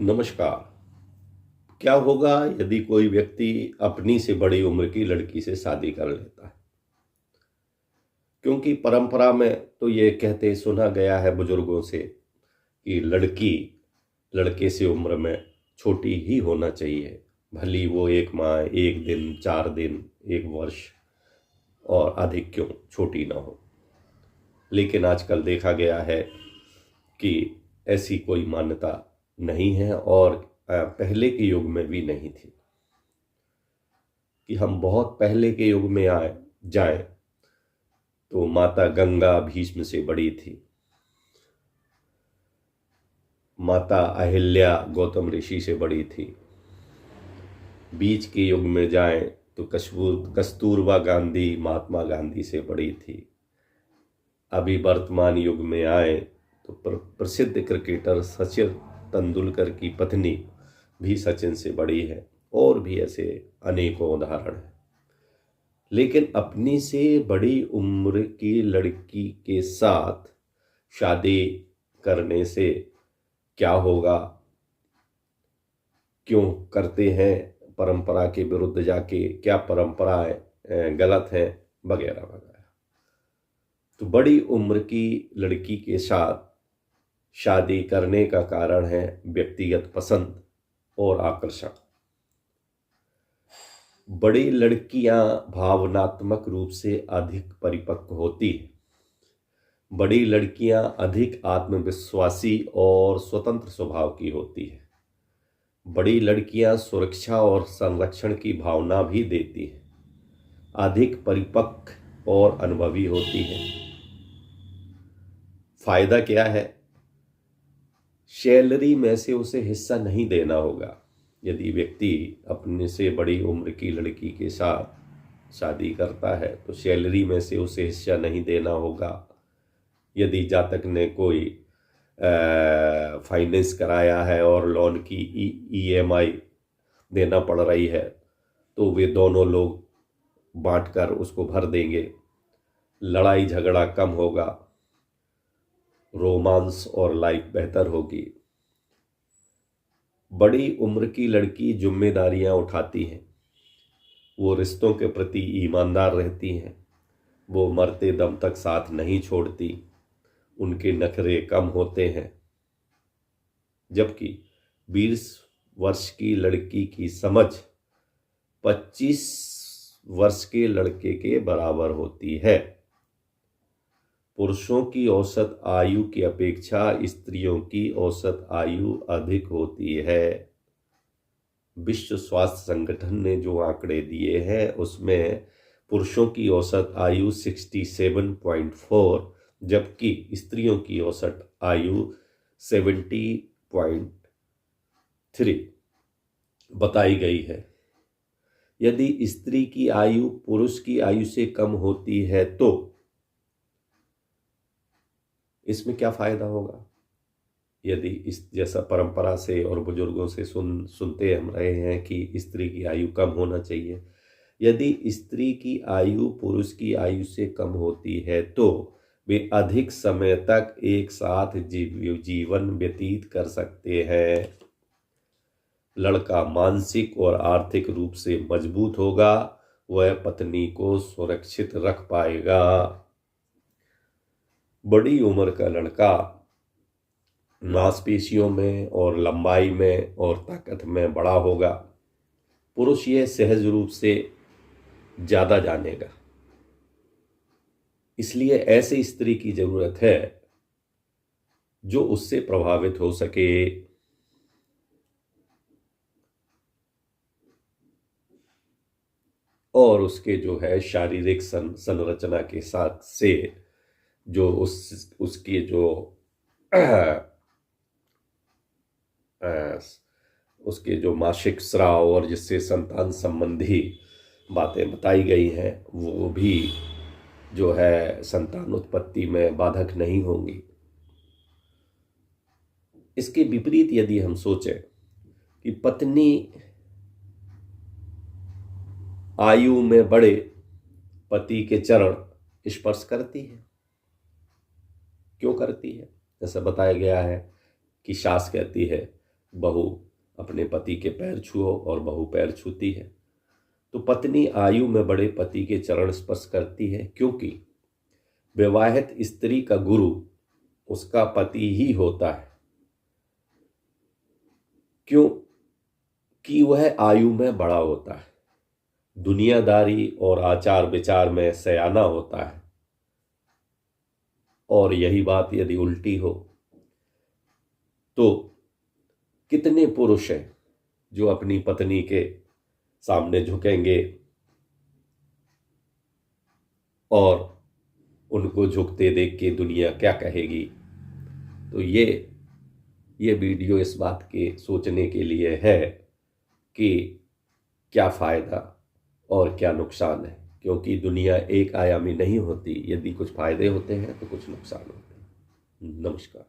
नमस्कार। क्या होगा यदि कोई व्यक्ति अपनी से बड़ी उम्र की लड़की से शादी कर लेता है? क्योंकि परंपरा में तो ये कहते सुना गया है बुजुर्गों से कि लड़की लड़के से उम्र में छोटी ही होना चाहिए, भली वो 1 माह, 1 दिन, 4 दिन, 1 वर्ष और अधिक क्यों छोटी ना हो। लेकिन आजकल देखा गया है कि ऐसी कोई मान्यता नहीं है और पहले के युग में भी नहीं थी। कि हम बहुत पहले के युग में आए जाएं तो माता गंगा भीष्म से बड़ी थी, माता अहिल्या गौतम ऋषि से बड़ी थी। बीच के युग में जाएं तो कस्तूरबा गांधी महात्मा गांधी से बड़ी थी। अभी वर्तमान युग में आए तो प्रसिद्ध क्रिकेटर सचिन तेंदुलकर की पत्नी भी सचिन से बड़ी है, और भी ऐसे अनेकों उदाहरण हैं। लेकिन अपनी से बड़ी उम्र की लड़की के साथ शादी करने से क्या होगा, क्यों करते हैं, परंपरा के विरुद्ध जाके क्या परंपराएं गलत हैं, वगैरह वगैरह। तो बड़ी उम्र की लड़की के साथ शादी करने का कारण है व्यक्तिगत पसंद और आकर्षण। बड़ी लड़कियां भावनात्मक रूप से अधिक परिपक्व होती हैं। बड़ी लड़कियां अधिक आत्मविश्वासी और स्वतंत्र स्वभाव की होती हैं। बड़ी लड़कियां सुरक्षा और संरक्षण की भावना भी देती हैं। अधिक परिपक्व और अनुभवी होती हैं। फायदा क्या है? सैलरी में से उसे हिस्सा नहीं देना होगा। यदि व्यक्ति अपने से बड़ी उम्र की लड़की के साथ शादी करता है तो सैलरी में से उसे हिस्सा नहीं देना होगा। यदि जातक ने कोई फाइनेंस कराया है और लोन की ईएमआई देना पड़ रही है तो वे दोनों लोग बांटकर उसको भर देंगे। लड़ाई झगड़ा कम होगा, रोमांस और लाइफ बेहतर होगी। बड़ी उम्र की लड़की जिम्मेदारियां उठाती हैं। वो रिश्तों के प्रति ईमानदार रहती हैं। वो मरते दम तक साथ नहीं छोड़ती। उनके नखरे कम होते हैं। जबकि 20 वर्ष की लड़की की समझ 25 वर्ष के लड़के के बराबर होती है। पुरुषों की औसत आयु की अपेक्षा स्त्रियों की औसत आयु अधिक होती है। विश्व स्वास्थ्य संगठन ने जो आंकड़े दिए हैं उसमें पुरुषों की औसत आयु 67.4 जबकि स्त्रियों की औसत आयु 70.3 बताई गई है। यदि स्त्री की आयु पुरुष की आयु से कम होती है तो इसमें क्या फायदा होगा? यदि इस जैसा परंपरा से और बुजुर्गों से सुनते हम रहे हैं कि स्त्री की आयु कम होना चाहिए, यदि स्त्री की आयु पुरुष की आयु से कम होती है तो वे अधिक समय तक एक साथ जीवन व्यतीत कर सकते हैं। लड़का मानसिक और आर्थिक रूप से मजबूत होगा। वह पत्नी को सुरक्षित रख पाएगा। बड़ी उम्र का लड़का मांसपेशियों में और लंबाई में और ताकत में बड़ा होगा। पुरुष यह सहज रूप से ज्यादा जानेगा। इसलिए ऐसी स्त्री की जरूरत है जो उससे प्रभावित हो सके। और उसके जो है शारीरिक संरचना के साथ से जो उसकी जो उसके जो मासिक स्राव और जिससे संतान संबंधी बातें बताई गई हैं वो भी जो है संतान उत्पत्ति में बाधक नहीं होंगी। इसके विपरीत यदि हम सोचें कि पत्नी आयु में बड़े पति के चरण स्पर्श करती है, क्यों करती है? जैसा बताया गया है कि सास कहती है बहू अपने पति के पैर छुओ और बहू पैर छूती है। तो पत्नी आयु में बड़े पति के चरण स्पर्श करती है, क्योंकि विवाहित स्त्री का गुरु उसका पति ही होता है। क्यों कि वह आयु में बड़ा होता है, दुनियादारी और आचार विचार में सयाना होता है। और यही बात यदि उल्टी हो तो कितने पुरुष हैं जो अपनी पत्नी के सामने झुकेंगे और उनको झुकते देख के दुनिया क्या कहेगी। तो ये वीडियो इस बात के सोचने के लिए है कि क्या फ़ायदा और क्या नुकसान है, क्योंकि दुनिया एक आयामी नहीं होती। यदि कुछ फ़ायदे होते हैं तो कुछ नुकसान होते हैं। नमस्कार।